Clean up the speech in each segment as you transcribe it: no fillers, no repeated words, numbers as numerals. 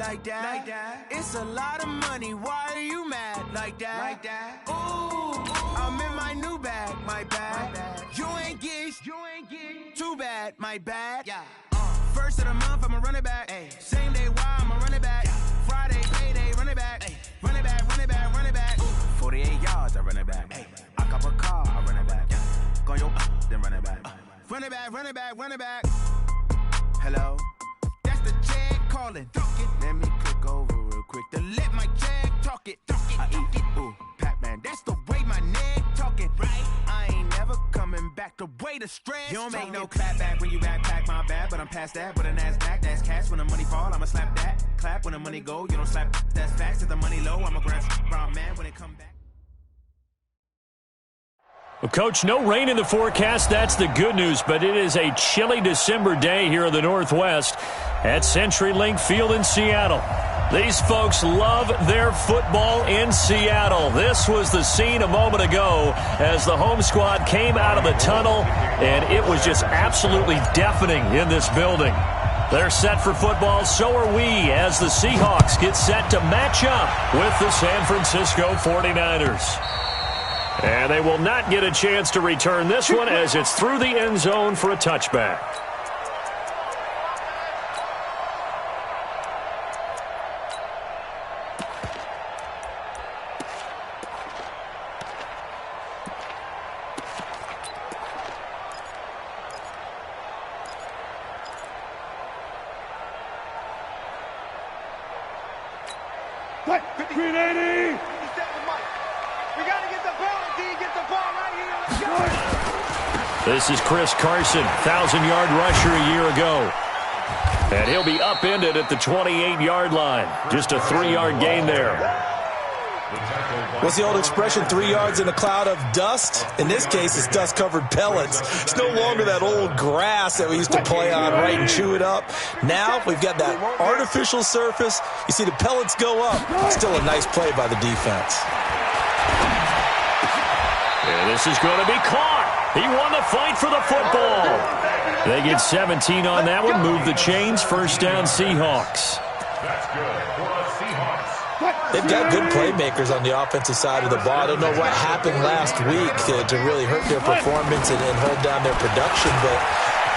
like that. It's a lot of money, why are you mad like that? Ooh, I'm in my new bag, my bad. You ain't get too bad, my bad. Yeah. First of the month, I'ma run it back. Ay. Same day, why I'ma run it back. Friday, payday, run it back. Ay. Run it back, run it back, run it back. 48 yards, I run it back. Ay. I cop a car, I run it back. Go yo, then run it back. Run it back, run it back, run it back. Hello, that's the check calling. Let me click over real quick to let my check talk it. I eat it, ooh, Pac-Man, that's the way my neck talking. Right, I ain't never coming back the way the stress. You don't make no clap back when you backpack, my bad, but I'm past that. With a NASDAQ, that's cash. When the money fall, I'ma slap that. Clap when the money go, you don't slap. That's facts. If the money low, I'ma grab brown man when it come back. Well, Coach, no rain in the forecast. That's the good news, but it is a chilly December day here in the Northwest at CenturyLink Field in Seattle. These folks love their football in Seattle. This was the scene a moment ago as the home squad came out of the tunnel, and it was just absolutely deafening in this building. They're set for football, so are we, as the Seahawks get set to match up with the San Francisco 49ers. And they will not get a chance to return this one as it's through the end zone for a touchback. What? 380! We got to get the ball, D. Get the ball right here. Let's go. This is Chris Carson, 1,000-yard rusher a year ago. And he'll be upended at the 28-yard line. Just a 3-yard gain there. What's the old expression, 3 yards in a cloud of dust? In this case, it's dust-covered pellets. It's no longer that old grass that we used to play on, right, and chew it up. Now we've got that artificial surface. You see the pellets go up. Still a nice play by the defense. And this is going to be caught. He won the fight for the football. They get 17 on that one. Move the chains. First down, Seahawks. They've got good playmakers on the offensive side of the ball. I don't know what happened last week to really hurt their performance and hold down their production, but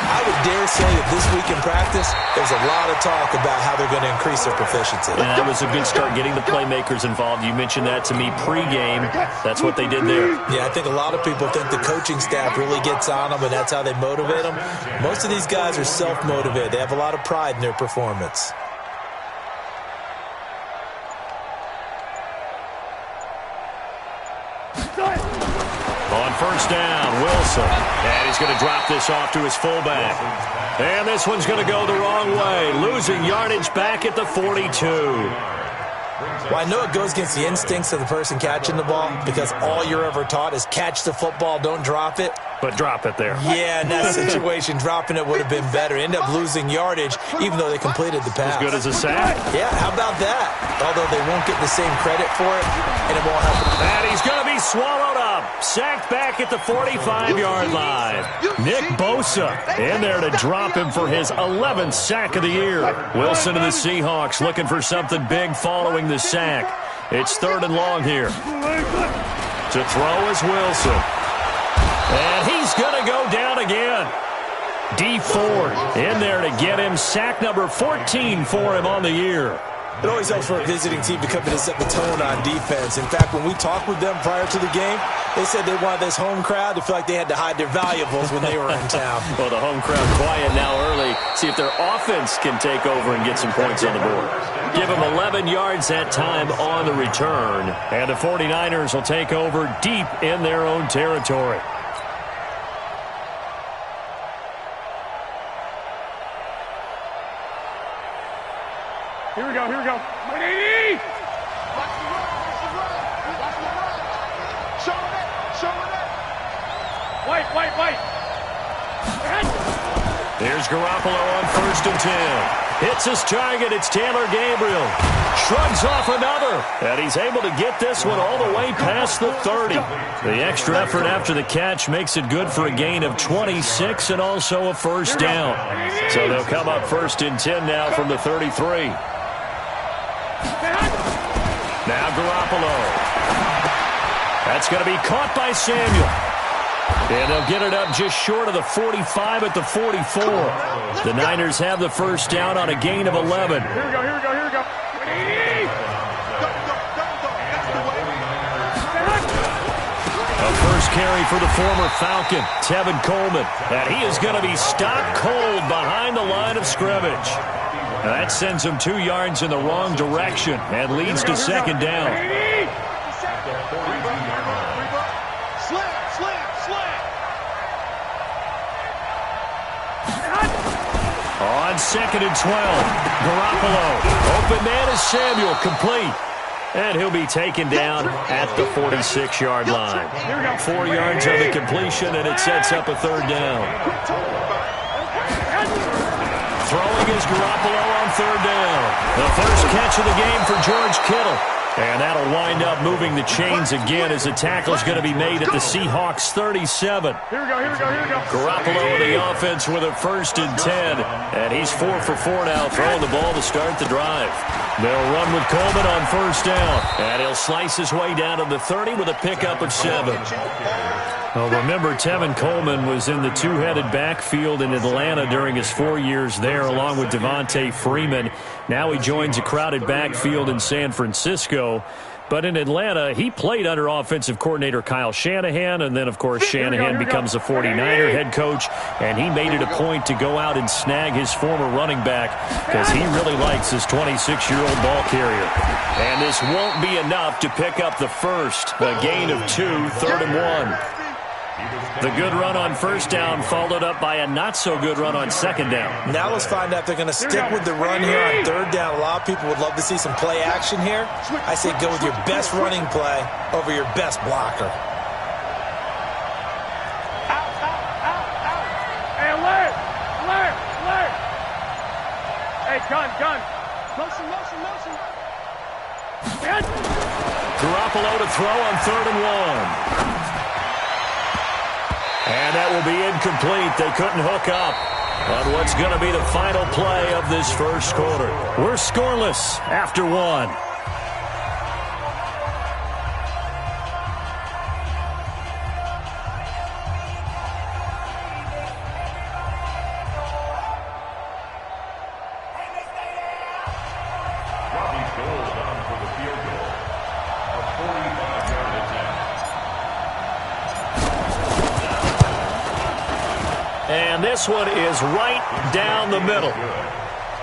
I would dare say that this week in practice, there's a lot of talk about how they're going to increase their proficiency. And that was a good start, getting the playmakers involved. You mentioned that to me pregame. That's what they did there. Yeah, I think a lot of people think the coaching staff really gets on them, and that's how they motivate them. Most of these guys are self-motivated. They have a lot of pride in their performance. On first down, Wilson. And he's going to drop this off to his fullback. And this one's going to go the wrong way. Losing yardage back at the 42. Well, I know it goes against the instincts of the person catching the ball because all you're ever taught is catch the football, don't drop it. But drop it there. Yeah, in that situation, dropping it would have been better. End up losing yardage, even though they completed the pass. As good as a sack. Yeah, how about that? Although they won't get the same credit for it, and it won't help them. And he's going to be swallowed up. Sacked back at the 45-yard line. Nick Bosa in there to drop him for his 11th sack of the year. Wilson and the Seahawks looking for something big following the sack. It's 3rd and long here. To throw is Wilson. And he's going to go down again. D Ford in there to get him sack number 14 for him on the year. It always helps for a visiting team to come in and set the tone on defense. In fact, when we talked with them prior to the game, they said they wanted this home crowd to feel like they had to hide their valuables when they were in town. Well, the home crowd quiet now early. See if their offense can take over and get some points on the board. Give them 11 yards that time on the return. And the 49ers will take over deep in their own territory. Here we go, here we go. 180! Show it. White. Here's Garoppolo on 1st and 10. Hits his target. It's Taylor Gabriel. Shrugs off another. And he's able to get this one all the way past the 30. The extra effort after the catch makes it good for a gain of 26 and also a first down. So they'll come up 1st and 10 now from the 33. Now Garoppolo. That's going to be caught by Samuel. And they'll get it up just short of the 45 at the 44. The Niners have the first down on a gain of 11. Here we go, here we go, here we go. A first carry for the former Falcon, Tevin Coleman. And he is going to be stopped cold behind the line of scrimmage. Now that sends him 2 yards in the wrong direction and leads to second down. On 2nd and 12, Garoppolo. Open man is Samuel, complete. And he'll be taken down at the 46-yard line. 4 yards on the completion, and it sets up a third down. Throwing is Garoppolo on third down. The first catch of the game for George Kittle. And that'll wind up moving the chains again as the tackle's going to be made at the Seahawks 37. Here we go, here we go, here we go. Garoppolo in the offense with a 1st and 10. And he's 4 for 4 now, throwing the ball to start the drive. They'll run with Coleman on first down. And he'll slice his way down to the 30 with a pickup of 7. Well, remember, Tevin Coleman was in the two-headed backfield in Atlanta during his 4 years there, along with Devontae Freeman. Now he joins a crowded backfield in San Francisco. But in Atlanta, he played under offensive coordinator Kyle Shanahan, and then, of course, Shanahan becomes a 49er head coach, and he made it a point to go out and snag his former running back because he really likes his 26-year-old ball carrier. And this won't be enough to pick up the first, a gain of 2, 3rd and 1. The good run on first down followed up by a not-so-good run on second down. Now let's find out if they're going to stick with the run here on third down. A lot of people would love to see some play action here. I say go with your best running play over your best blocker. Hey, alert! Alert! Alert! Hey, gun! Motion! Garoppolo to throw on 3rd and 1. And that will be incomplete. They couldn't hook up on what's going to be the final play of this first quarter. We're scoreless after 1. And this one is right down the middle.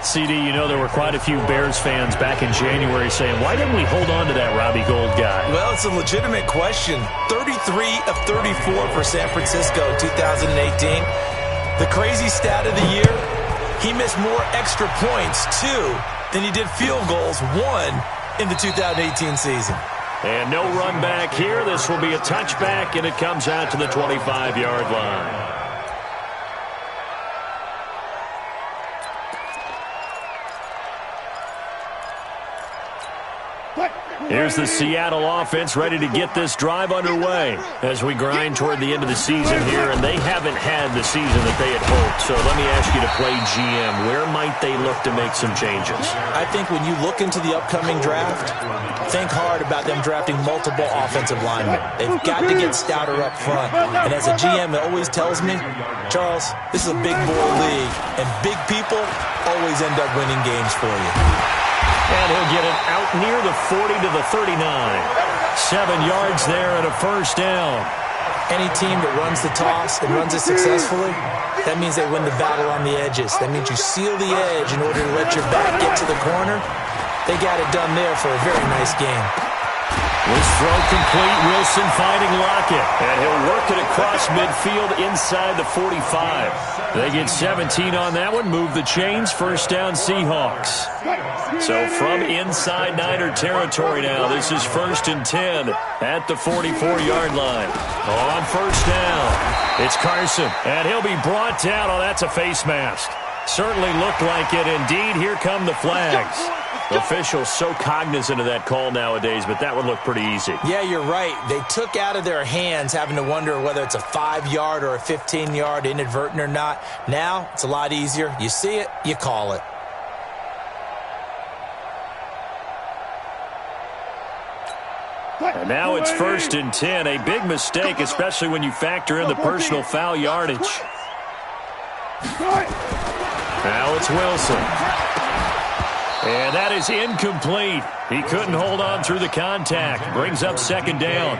CD, you know there were quite a few Bears fans back in January saying, why didn't we hold on to that Robbie Gould guy? Well, it's a legitimate question. 33 of 34 for San Francisco 2018. The crazy stat of the year, he missed more extra points, 2, than he did field goals, 1, in the 2018 season. And no run back here. This will be a touchback, and it comes out to the 25-yard line. Here's the Seattle offense ready to get this drive underway as we grind toward the end of the season here, and they haven't had the season that they had hoped. So let me ask you to play GM. Where might they look to make some changes? I think when you look into the upcoming draft, think hard about them drafting multiple offensive linemen. They've got to get stouter up front. And as a GM, it always tells me, Charles, this is a big boy league, and big people always end up winning games for you. And he'll get it out near the 40 to the 39. 7 yards there and a first down. Any team that runs the toss and runs it successfully, that means they win the battle on the edges. That means you seal the edge in order to let your back get to the corner. They got it done there for a very nice game. This throw complete. Wilson finding Lockett. And he'll work it across midfield inside the 45. They get 17 on that one. Move the chains. First down Seahawks. So from inside Niner territory now, this is 1st and 10 at the 44-yard line. On first down, it's Carson. And he'll be brought down. Oh, that's a face mask. Certainly looked like it. Indeed, here come the flags. Officials so cognizant of that call nowadays, but that would look pretty easy. Yeah, you're right. They took out of their hands having to wonder whether it's a 5-yard or a 15-yard, inadvertent or not. Now, it's a lot easier. You see it, you call it. And now it's 1st and 10. A big mistake, especially when you factor in the personal foul yardage. Now it's Wilson. And that is incomplete. He couldn't hold on through the contact. Brings up 2nd down.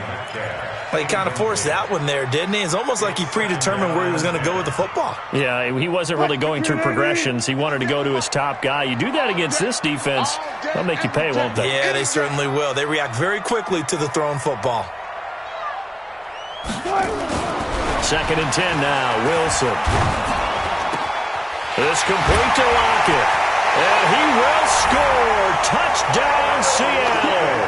Well, he kind of forced that one there, didn't he? It's almost like he predetermined where he was going to go with the football. Yeah, he wasn't really going through progressions. He wanted to go to his top guy. You do that against this defense, they'll make you pay, won't they? Yeah, they certainly will. They react very quickly to the thrown football. 2nd and 10 now. Wilson. It's complete to Lockett. And he will score. Touchdown, Seattle.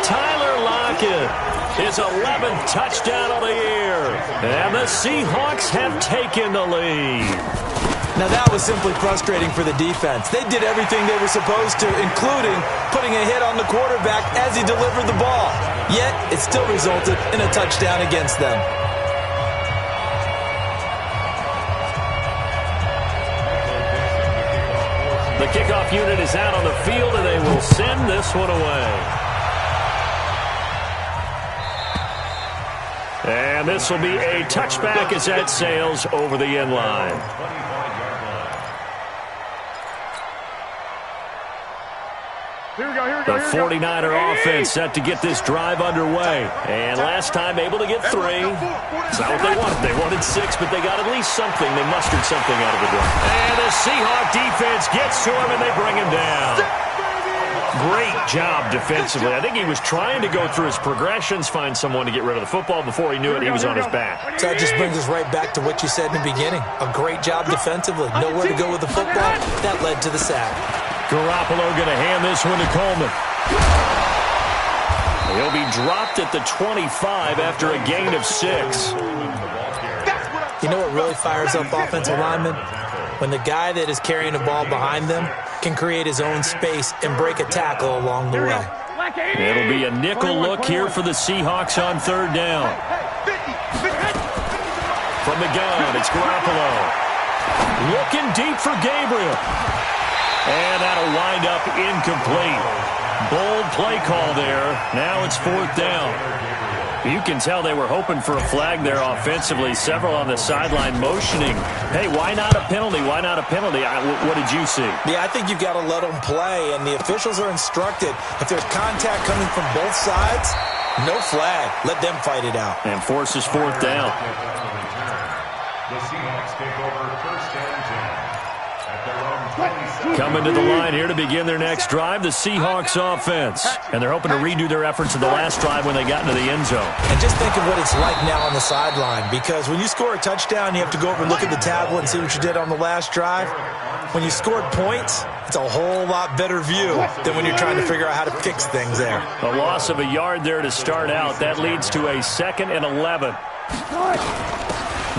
Tyler Lockett, his 11th touchdown of the year. And the Seahawks have taken the lead. Now that was simply frustrating for the defense. They did everything they were supposed to, including putting a hit on the quarterback as he delivered the ball. Yet, it still resulted in a touchdown against them. The kickoff unit is out on the field, and they will send this one away. And this will be a touchback as that sails over the end line. The 49er offense set to get this drive underway. And last time able to get 3. It's not what they wanted. They wanted 6, but they got at least something. They mustered something out of the drive. And the Seahawk defense gets to him, and they bring him down. Great job defensively. I think he was trying to go through his progressions, find someone to get rid of the football. Before he knew it, he was on his back. So that just brings us right back to what you said in the beginning. A great job defensively. Nowhere to go with the football. That led to the sack. Garoppolo going to hand this one to Coleman. He'll be dropped at the 25 after a gain of 6. You know what really fires up offensive linemen? When the guy that is carrying the ball behind them can create his own space and break a tackle along the way. It'll be a nickel look here for the Seahawks on 3rd down. From the gun, it's Garoppolo. Looking deep for Gabriel. And that'll wind up incomplete. Bold play call there. Now it's 4th down. You can tell they were hoping for a flag there offensively. Several on the sideline motioning. Hey, why not a penalty? Why not a penalty? What did you see? Yeah, I think you've got to let them play, and the officials are instructed. If there's contact coming from both sides, no flag. Let them fight it out. And forces 4th down. The Seahawks take over 1st and 10. Coming to the line here to begin their next drive, the Seahawks offense. And they're hoping to redo their efforts of the last drive when they got into the end zone. And just think of what it's like now on the sideline, because when you score a touchdown, you have to go over and look at the tablet and see what you did on the last drive. When you scored points, it's a whole lot better view than when you're trying to figure out how to fix things there. A loss of a yard there to start out. That leads to a 2nd and 11.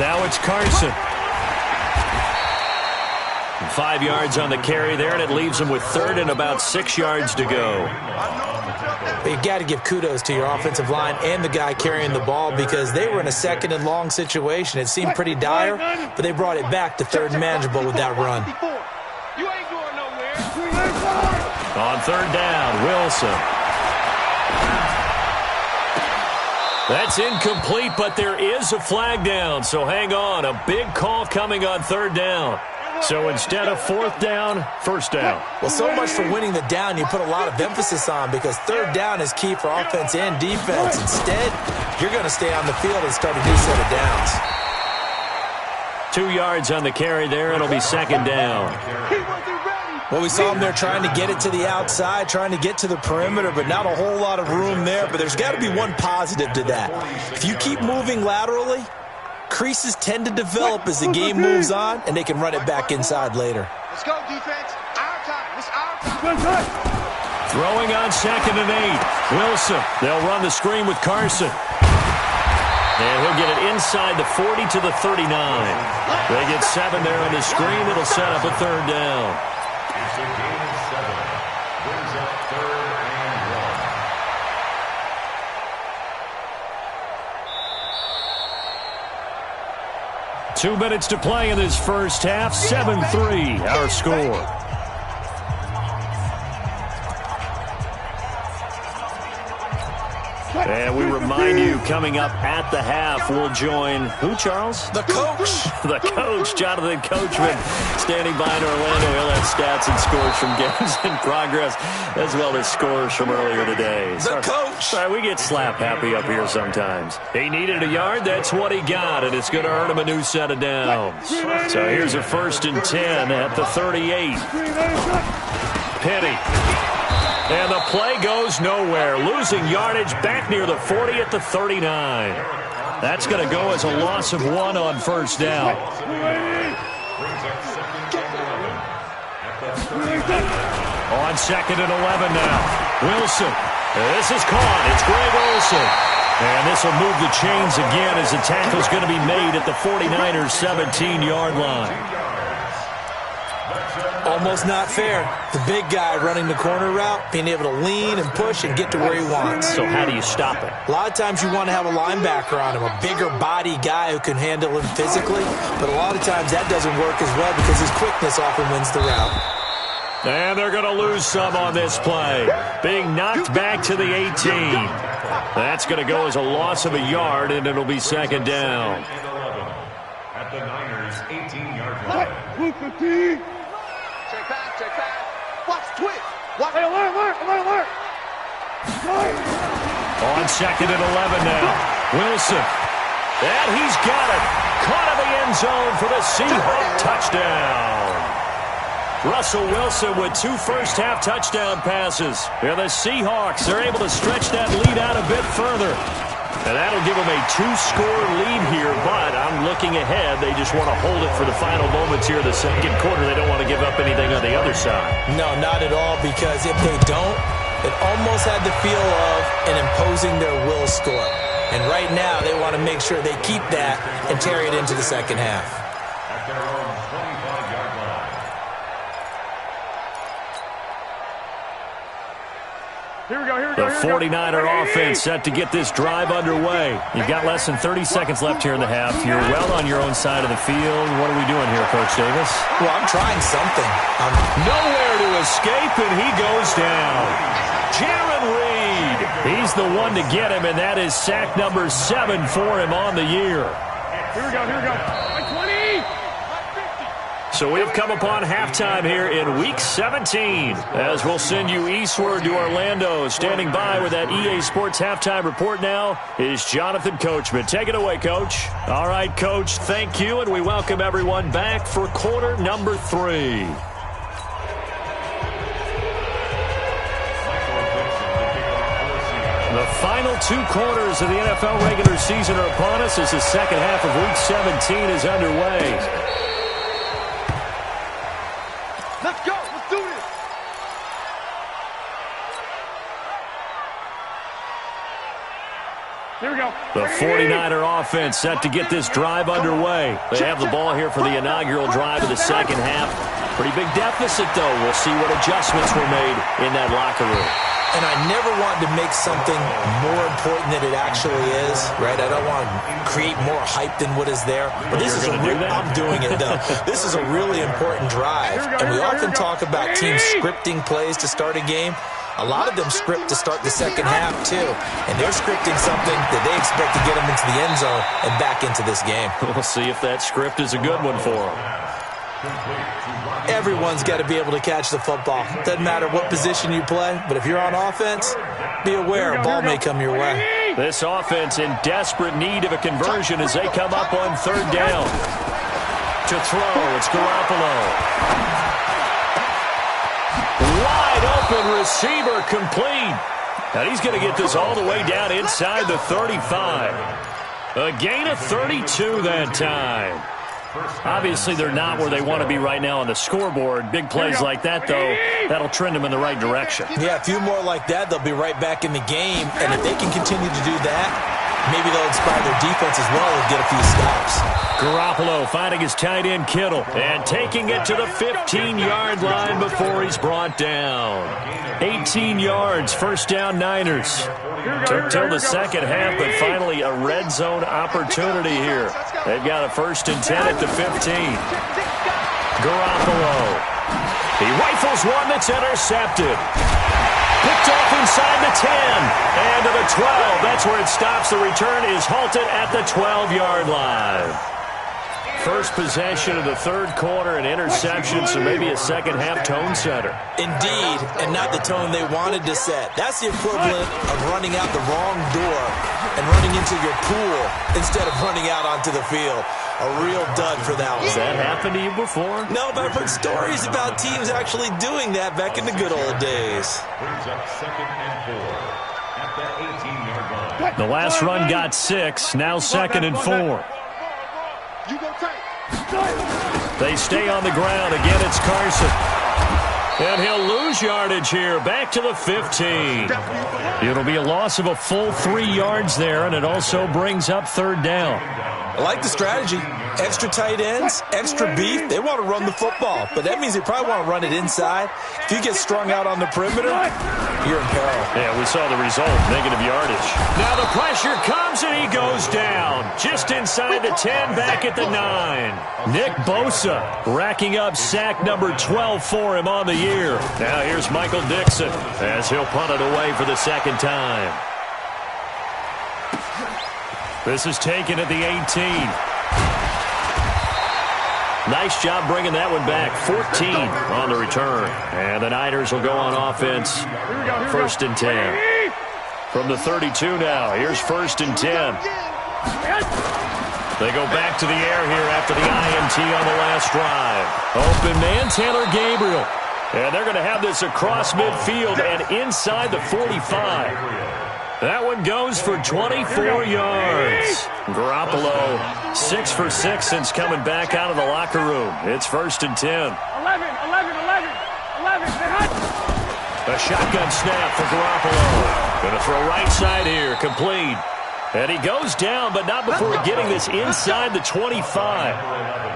Now it's Carson. 5 yards on the carry there, and it leaves them with 3rd and about 6 yards to go. But you got to give kudos to your offensive line and the guy carrying the ball, because they were in a 2nd and long situation. It seemed pretty dire, but they brought it back to 3rd and manageable with that run. On 3rd down, Wilson. That's incomplete, but there is a flag down, so hang on. A big call coming on 3rd down. So instead of 4th down, 1st down. Well, so much for winning the down you put a lot of emphasis on, because 3rd down is key for offense and defense. Instead, you're going to stay on the field and start a new set of downs. 2 yards on the carry there. It'll be 2nd down. Well, we saw him there trying to get it to the outside, trying to get to the perimeter, but not a whole lot of room there. But there's got to be one positive to that. If you keep moving laterally, creases tend to develop as the game moves on, and they can run it back inside later. Let's go, defense. Our time. It's our time. Throwing on 2nd and 8. Wilson. They'll run the screen with Carson. And he'll get it inside the 40 to the 39. They get 7 there on the screen. It'll set up a 3rd down. It's a gain of 7. Brings up 3rd and 1. 2 minutes to play in this first half. 7-3, our score. And we remind you, coming up at the half, we'll join who, Charles? The coach. The coach, Jonathan Coachman, standing by in Orlando. He'll have stats and scores from games in progress, as well as scores from earlier today. The coach. Sorry, we get slap happy up here sometimes. He needed a yard. That's what he got, and it's going to earn him a new set of downs. So here's a 1st and 10 at the 38. Penny. And the play goes nowhere. Losing yardage back near the 40 at the 39. That's going to go as a loss of 1 on 1st down. On 2nd and 11 now. Wilson. This is caught. It's Greg Olsen. And this will move the chains again as the tackle's going to be made at the 49ers' 17-yard line. Almost not fair. The big guy running the corner route, being able to lean and push and get to where he wants. So how do you stop it? A lot of times you want to have a linebacker on him, a bigger body guy who can handle him physically. But a lot of times that doesn't work as well because his quickness often wins the route. And they're going to lose some on this play. Being knocked back to the 18. That's going to go as a loss of a yard, and it'll be 2nd down. At the Niners' 18-yard line. Check back. Watch twitch. Watch. Alert. On 2nd and 11 now. Wilson. And he's got it. Caught in the end zone for the Seahawks touchdown. Russell Wilson with 2 first-half touchdown passes. And the Seahawks are able to stretch that lead out a bit further. And that'll give them a 2-score lead here, but I'm looking ahead. They just want to hold it for the final moments here of the 2nd quarter. They don't want to give up anything on the other side. No, not at all, because if they don't, it almost had the feel of an imposing their will score. And right now, they want to make sure they keep that and carry it into the 2nd half. At their own 25-yard line. Here we go. The 49er offense set to get this drive underway. You've got less than 30 seconds left here in the half. You're well on your own side of the field. What are we doing here, Coach Davis? Well, I'm trying something. Nowhere to escape, and he goes down. Jaron Reed. He's the one to get him, and that is sack number 7 for him on the year. Here we go. 20. So we've come upon halftime here in Week 17 as we'll send you eastward to Orlando. Standing by with that EA Sports halftime report now is Jonathan Coachman. Take it away, Coach. All right, Coach, thank you, and we welcome everyone back for quarter number 3. The final 2 quarters of the NFL regular season are upon us as the 2nd half of Week 17 is underway. Let's go. Let's do this. Here we go. The 49er offense set to get this drive underway. They have the ball here for the inaugural drive of the 2nd half. Pretty big deficit, though. We'll see what adjustments were made in that locker room. And I never want to make something more important than it actually is, right? I don't want to create more hype than what is there. But this is I'm doing it, though. This is a really important drive. And we often talk about teams scripting plays to start a game. A lot of them script to start the 2nd half, too. And they're scripting something that they expect to get them into the end zone and back into this game. We'll see if that script is a good one for them. Everyone's got to be able to catch the football. Doesn't matter what position you play, but if you're on offense, be aware a ball may come your way. This offense in desperate need of a conversion as they come up on 3rd down. To throw, it's Garoppolo. Wide open receiver complete. And he's going to get this all the way down inside the 35. A gain of 32 that time. Obviously, they're not where they want to be right now on the scoreboard. Big plays like that, though, that'll trend them in the right direction. Yeah, a few more like that, they'll be right back in the game. And if they can continue to do that, maybe they'll inspire their defense as well and get a few stops. Garoppolo finding his tight end Kittle and taking it to the 15-yard line before he's brought down. 18 yards, 1st down Niners. Took till the 2nd half, but finally a red zone opportunity here. They've got a 1st and 10 at the 15. Garoppolo. He rifles one that's intercepted. Picked off inside the 10. And to the 12. That's where it stops. The return is halted at the 12-yard line. First possession of the third quarter, an interception, so maybe a second-half tone setter. Indeed, and not the tone they wanted to set. That's the equivalent of running out the wrong door and running into your pool instead of running out onto the field. A real dud for that one. Has that happened to you before? No, but I've heard stories about teams actually doing that back in the good old days. Brings up 2nd and 4 at the 18-yard line. The last run got 6, now 2nd and 4. They stay on the ground. Again, it's Carson. And he'll lose yardage here. Back to the 15. It'll be a loss of a full 3 yards there, and it also brings up 3rd down. I like the strategy. Extra tight ends, extra beef. They want to run the football, but that means they probably want to run it inside. If you get strung out on the perimeter, you're in peril. Yeah, we saw the result, negative yardage. Now the pressure comes, and he goes down. Just inside the 10, back at the 9. Nick Bosa racking up sack number 12 for him on the year. Now here's Michael Dixon as he'll punt it away for the 2nd time. This is taken at the 18. Nice job bringing that one back. 14 on the return. And the Niners will go on offense. 1st and 10. From the 32 now. Here's 1st and 10. They go back to the air here after the INT on the last drive. Open man, Taylor Gabriel. And they're going to have this across midfield and inside the 45. That one goes for 24 yards. Garoppolo, 6 for 6 since coming back out of the locker room. It's 1st and 10. 11. A shotgun snap for Garoppolo. Going to throw right side here, complete. And he goes down, but not before getting this inside the 25.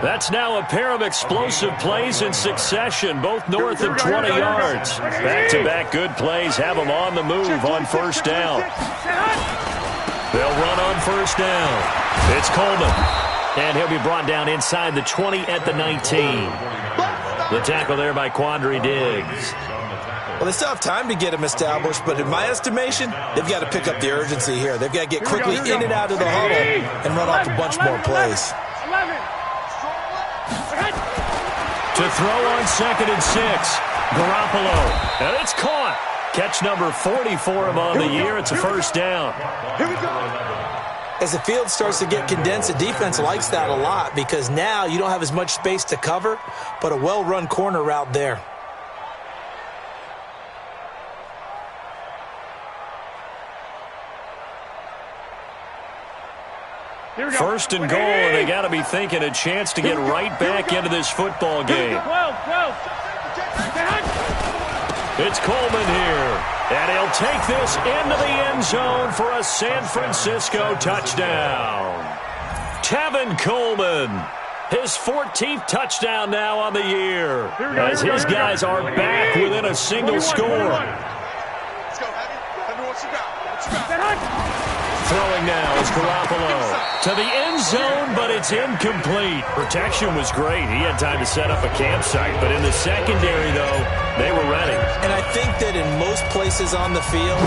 That's now a pair of explosive plays in succession, both north of 20 yards. Back-to-back good plays have them on the move on 1st down. They'll run on 1st down. It's Coleman. And he'll be brought down inside the 20 at the 19. The tackle there by Quandre Diggs. Well, they still have time to get him established, but in my estimation, they've got to pick up the urgency here. They've got to get quickly in and out of the huddle and run off a bunch more plays. To throw on 2nd and 6. Garoppolo. And it's caught. Catch number 40 for him on the year. It's a 1st down. As the field starts to get condensed, the defense likes that a lot because now you don't have as much space to cover, but a well-run corner route there. First and goal, and they got to be thinking a chance to get right back into this football game. It's Coleman here, and he'll take this into the end zone for a San Francisco touchdown. Tevin Coleman, his 14th touchdown now on the year, as his guys are back within a single score. Throwing now is Garoppolo to the end zone, but it's incomplete. Protection was great. He had time to set up a campsite, but in the secondary, though, they were ready. And I think that in most places on the field,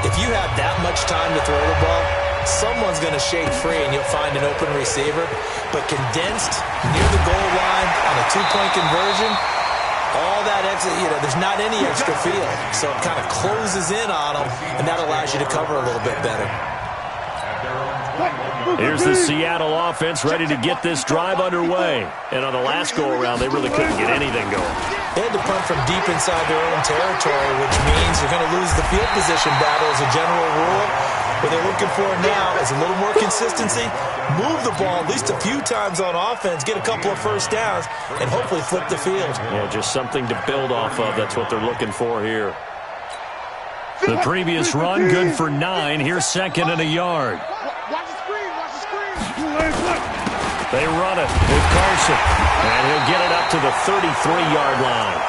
if you have that much time to throw the ball, someone's going to shake free and you'll find an open receiver. But condensed near the goal line on a 2-point conversion, all that extra, there's not any extra field. So it kind of closes in on them, and that allows you to cover a little bit better. Here's the Seattle offense ready to get this drive underway. And on the last go-around, they really couldn't get anything going. They had to punt from deep inside their own territory, which means you're going to lose the field position battle as a general rule. What they're looking for now is a little more consistency, move the ball at least a few times on offense, get a couple of 1st downs, and hopefully flip the field. Yeah, just something to build off of. That's what they're looking for here. The previous run, good for 9. Here's 2nd and a yard. They run it with Carson, and he'll get it up to the 33-yard line.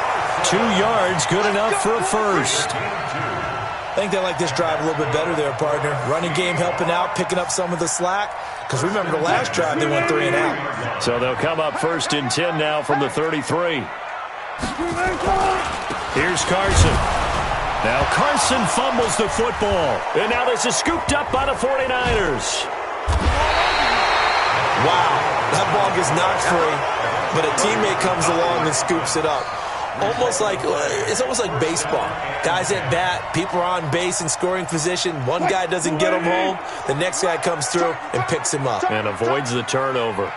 2 yards, good enough for a 1st. I think they like this drive a little bit better there, partner. Running game helping out, picking up some of the slack. Because remember, the last drive, they went 3 and out. So they'll come up 1st and 10 now from the 33. Here's Carson. Now Carson fumbles the football. And now this is scooped up by the 49ers. Wow, that ball gets knocked free, but a teammate comes along and scoops it up. It's almost like baseball. Guys at bat, people are on base in scoring position. One guy doesn't get him home. The next guy comes through and picks him up. And avoids the turnover.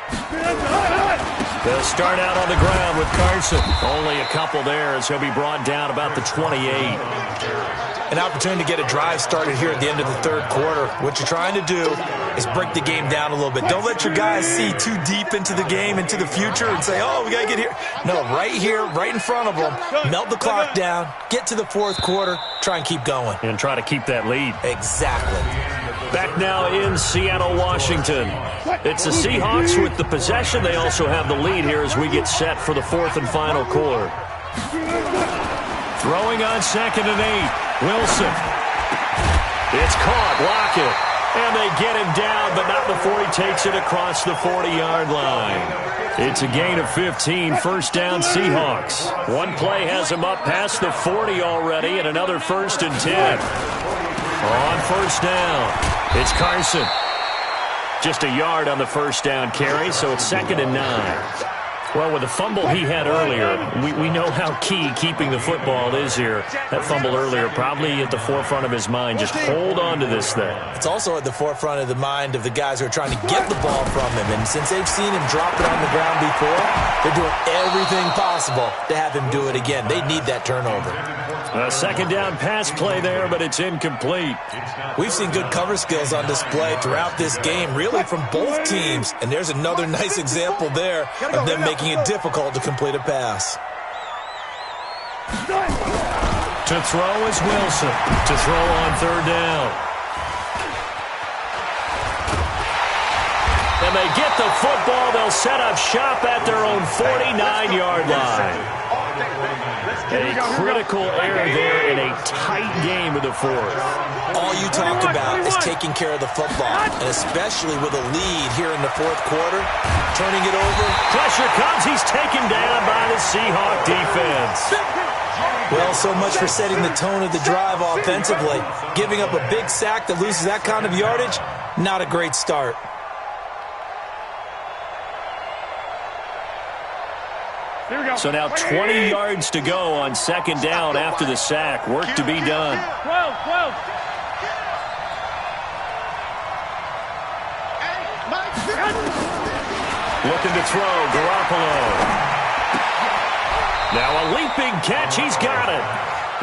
They'll start out on the ground with Carson. Only a couple there as he'll be brought down about the 28. An opportunity to get a drive started here at the end of the third quarter. What you're trying to do is break the game down a little bit. Don't let your guys see too deep into the game, into the future, and say, oh, we got to get here. No, right here, right in front of them, melt the clock down, get to the fourth quarter, try and keep going. And try to keep that lead. Exactly. Back now in Seattle, Washington. It's the Seahawks with the possession. They also have the lead here as we get set for the fourth and final quarter. Throwing on 2nd and 8. Wilson. It's caught. Lockett. And they get him down, but not before he takes it across the 40-yard line. It's a gain of 15. First down, Seahawks. One play has him up past the 40 already, and another 1st and 10. On first down, it's Carson. Just a yard on the first down carry, so it's 2nd and 9. Well, with the fumble he had earlier, we know how key keeping the football is here. That fumble earlier probably at the forefront of his mind. Just hold on to this thing. It's also at the forefront of the mind of the guys who are trying to get the ball from him. And since they've seen him drop it on the ground before, they're doing everything possible to have him do it again. They need that turnover. A 2nd down pass play there, but it's incomplete. We've seen good cover skills on display throughout this game, really from both teams. And there's another nice example there of them making it difficult to complete a pass. To throw is Wilson. To throw on 3rd down. And they get the football. They'll set up shop at their own 49-yard line. A critical error there in a tight game of the fourth. All you talk about is taking care of the football, and especially with a lead here in the fourth quarter, turning it over. Pressure comes. He's taken down by the Seahawk defense. Well, so much for setting the tone of the drive offensively. Giving up a big sack that loses that kind of yardage, not a great start. So now 20 yards to go on 2nd down after the sack. Work to be done. 12. Looking to throw, Garoppolo. Now a leaping catch, he's got it.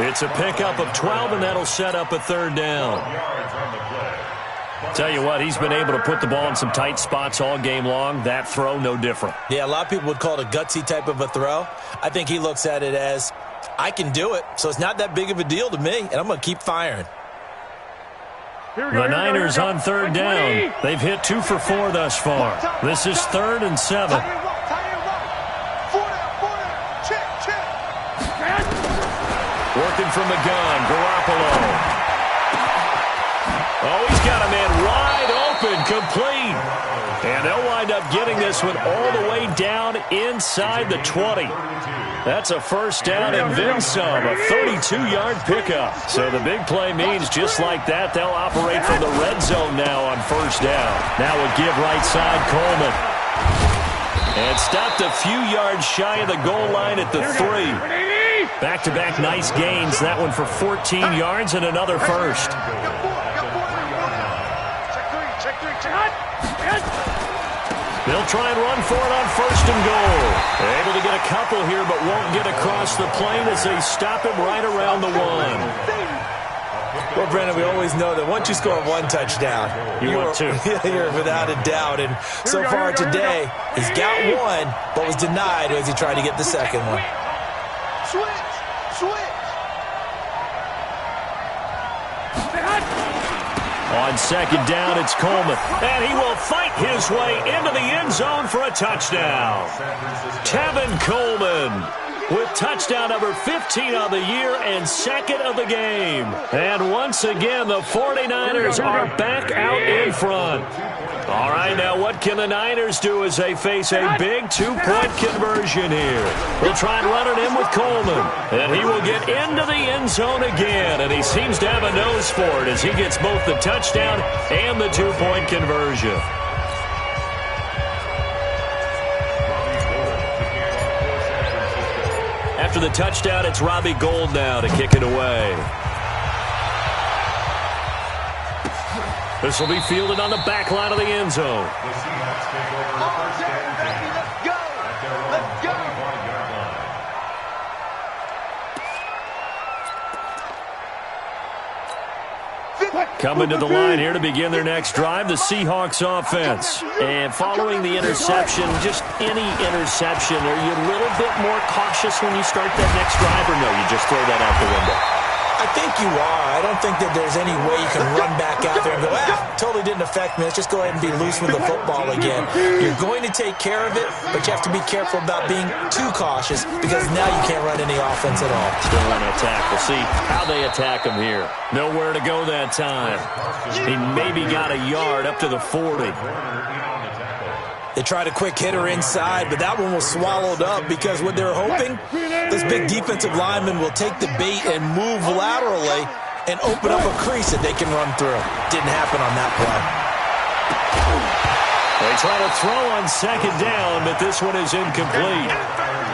It's a pickup of 12, and that'll set up a 3rd down. Tell you what, he's been able to put the ball in some tight spots all game long. That throw, no different. Yeah, a lot of people would call it a gutsy type of a throw. I think he looks at it as, I can do it, so it's not that big of a deal to me, and I'm going to keep firing. The Niners on 3rd down. They've hit 2 for 4 thus far. This is 3rd and 7. Working from the gun, Garoppolo. Oh, he's got a man wide open, complete. And they'll wind up getting this one all the way down inside the 20. That's a first down and then some, a 32-yard pickup. So the big play means just like that, they'll operate from the red zone now on first down. Now a give right side, Coleman. And stopped a few yards shy of the goal line at the 3. Back-to-back nice gains. That one for 14 yards and another first. They'll try and run for it on 1st and goal. They're able to get a couple here, but won't get across the plane as they stop him right around the 1. Well, Brendan, we always know that once you score 1 touchdown, want 2. You're without a doubt. And so far today, he's got 1, but was denied as he tried to get the second one. Switch. On 2nd down, it's Coleman. And he will fight his way into the end zone for a touchdown. Tevin Coleman with touchdown number 15 on the year and second of the game. And once again, the 49ers are back out in front. All right, now what can the Niners do as they face a big two-point conversion here? They'll try and run it in with Coleman, and he will get into the end zone again, and he seems to have a nose for it as he gets both the touchdown and the two-point conversion. After the touchdown, it's Robbie Gould now to kick it away. This will be fielded on the back line of the end zone. The Seahawks take over first and 10. Let's go. At their own Let's go. 25-yard line. Coming to the line here to begin their next drive, the Seahawks offense. And following the interception, just any interception, are you a little bit more cautious when you start that next drive, or no, you just throw that out the window? I think you are. I don't think that there's any way you can run back out there and go, totally didn't affect me. Let's just go ahead and be loose with the football again. You're going to take care of it, but you have to be careful about being too cautious because now you can't run any offense at all. Still on attack. We'll see how they attack him here. Nowhere to go that time. He maybe got a yard up to the 40. They tried a quick hitter inside, but that one was swallowed up because what they're hoping, this big defensive lineman will take the bait and move laterally and open up a crease that they can run through. Didn't happen on that play. They try to throw on second down, but this one is incomplete.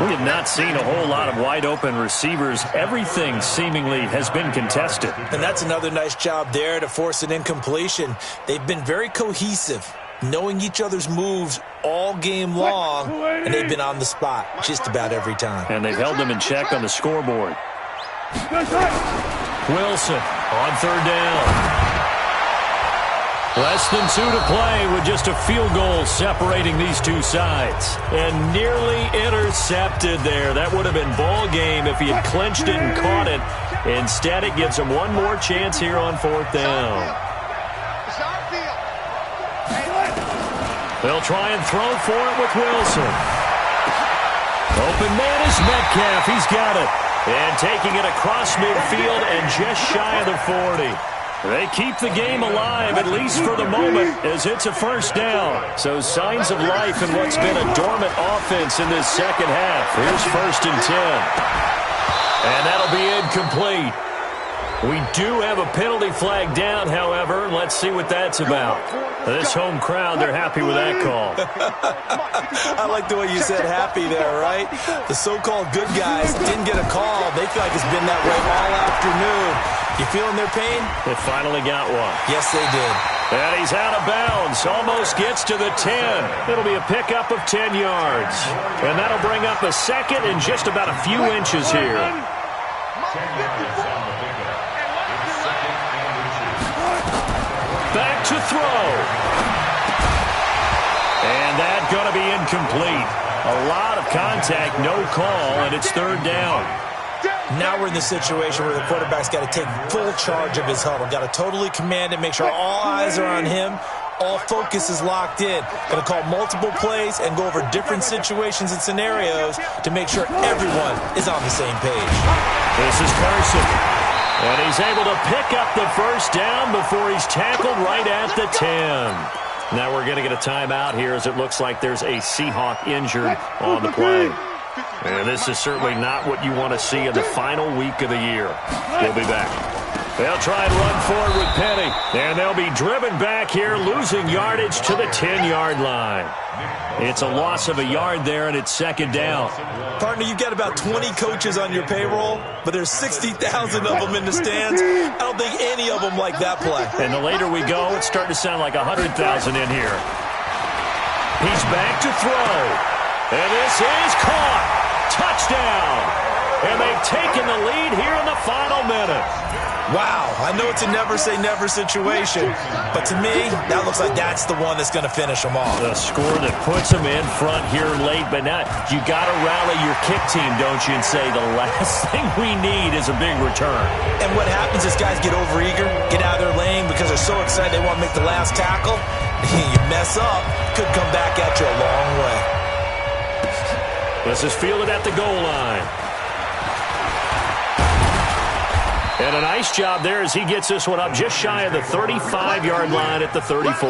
We have not seen a whole lot of wide-open receivers. Everything seemingly has been contested. And that's another nice job there to force an incompletion. They've been very cohesive, knowing each other's moves all game long, and they've been on the spot just about every time. And they've held them in check on the scoreboard. Wilson on third down. Less than 2 to play with just a field goal separating these two sides. And nearly intercepted there. That would have been ball game if he had clinched it and caught it. Instead, it gives him one more chance here on fourth down. They'll try and throw for it with Wilson. Open man is Metcalf. He's got it. And taking it across midfield and just shy of the 40. They keep the game alive, at least for the moment, as it's a first down. So signs of life in what's been a dormant offense in this second half. Here's first and 10. And that'll be incomplete. We do have a penalty flag down, however. Let's see what that's about. This home crowd, they're happy with that call. I like the way you said happy there, right? The so-called good guys didn't get a call. They feel like it's been that way all afternoon. You feeling their pain? They finally got one. Yes, they did. And he's out of bounds. Almost gets to the 10. It'll be a pickup of 10 yards. And that'll bring up a second in just about a few inches here. 10 yards on the pickup. It's second and 2. Back to throw. And that's going to be incomplete. A lot of contact, no call, and it's third down. Now we're in the situation where the quarterback's got to take full charge of his huddle. Got to totally command it, make sure all eyes are on him. All focus is locked in. Going to call multiple plays and go over different situations and scenarios to make sure everyone is on the same page. This is Carson. And he's able to pick up the first down before he's tackled right at the 10. Now we're going to get a timeout here as it looks like there's a Seahawk injured on the play. And this is certainly not what you want to see in the final week of the year. We'll be back. They'll try and run forward with Penny. And they'll be driven back here, losing yardage to the 10-yard line. It's a loss of a yard there, and it's second down. Partner, you've got about 20 coaches on your payroll, but there's 60,000 of them in the stands. I don't think any of them like that play. And the later we go, it's starting to sound like 100,000 in here. He's back to throw. And this is caught. Touchdown. And they've taken the lead here in the final minute. Wow, I know it's a never-say-never situation, but to me, that looks like that's the one that's going to finish them off. The score that puts them in front here late, but now you got to rally your kick team, don't you, and say the last thing we need is a big return. And what happens is guys get overeager, get out of their lane because they're so excited they want to make the last tackle. You mess up, could come back at you a long way. This is fielded at the goal line. And a nice job there as he gets this one up just shy of the 35-yard line at the 34.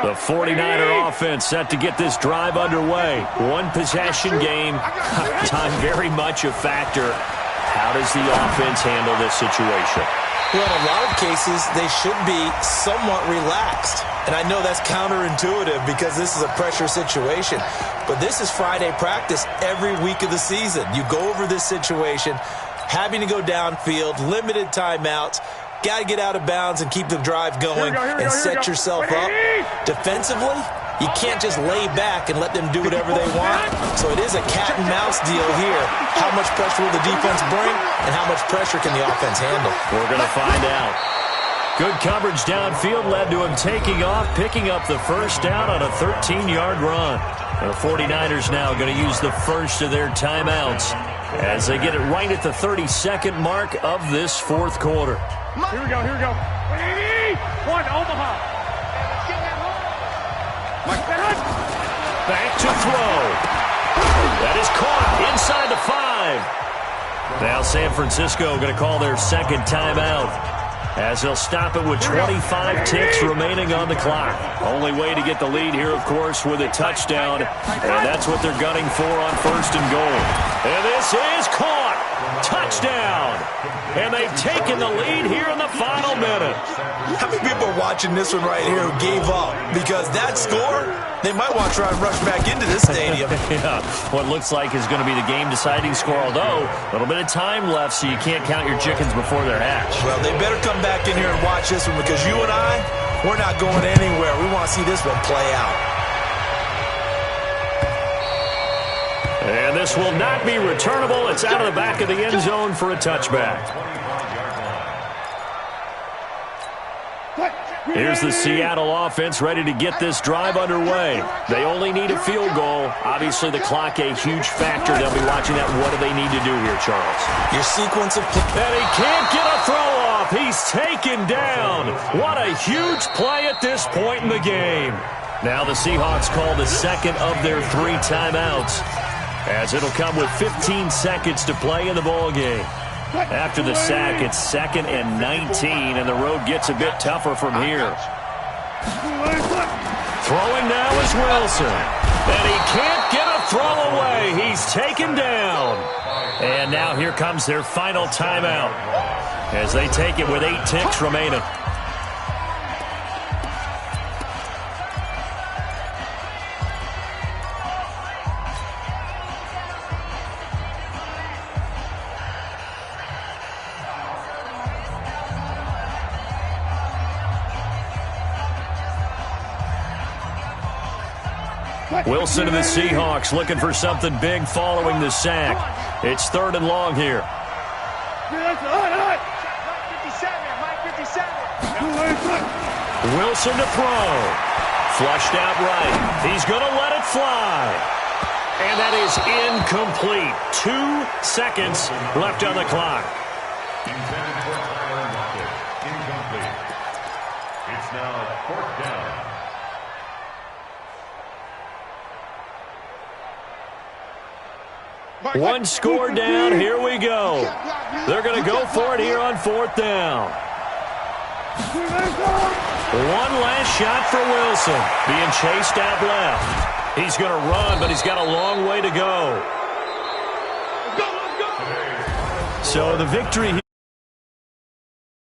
The 49er offense set to get this drive underway. One possession game. Time very much a factor. How does the offense handle this situation? Well, in a lot of cases, they should be somewhat relaxed. And I know that's counterintuitive because this is a pressure situation. But this is Friday practice every week of the season. You go over this situation, having to go downfield, limited timeouts. Got to get out of bounds and keep the drive going and set yourself up. Defensively, you can't just lay back and let them do whatever they want. So it is a cat and mouse deal here. How much pressure will the defense bring and how much pressure can the offense handle? We're going to find out. Good coverage downfield led to him taking off, picking up the first down on a 13-yard run. And the 49ers now going to use the first of their timeouts as they get it right at the 32nd mark of this fourth quarter. Here we go, here we go. One, Omaha. Back to throw. That is caught inside the 5. Now San Francisco going to call their second timeout as they'll stop it with 25 ticks remaining on the clock. Only way to get the lead here, of course, with a touchdown. And that's what they're gunning for on first and goal. And this is caught. Touchdown. And they've taken the lead here in the final minute. How many people are watching this one right here who gave up? Because that score, they might want to try and rush back into this stadium. Yeah, what looks like is going to be the game-deciding score, although a little bit of time left, so you can't count your chickens before they're hatched. Well, they better come back in here and watch this one because you and I, we're not going anywhere. We want to see this one play out. And this will not be returnable. It's out of the back of the end zone for a touchback. Here's the Seattle offense ready to get this drive underway. They only need a field goal. Obviously, the clock a huge factor. They'll be watching that. What do they need to do here, Charles? Your sequence of... And he can't get a throw off. He's taken down. What a huge play at this point in the game. Now the Seahawks call the second of their 3 timeouts, as it'll come with 15 seconds to play in the ball game. After the sack, it's 2nd and 19, and the road gets a bit tougher from here. Throwing now is Wilson, and he can't get a throw away. He's taken down. And now here comes their final timeout as they take it with 8 ticks remaining. Wilson and the Seahawks looking for something big following the sack. It's 3rd and long here. Wilson to throw. Flushed out right. He's going to let it fly. And that is incomplete. 2 seconds left on the clock. Intended for Tyler Lockett. Incomplete. It's now 4th down. One score down. Here we go. They're going to go for it here on 4th down. One last shot for Wilson. Being chased out left. He's going to run, but he's got a long way to go. So the victory here.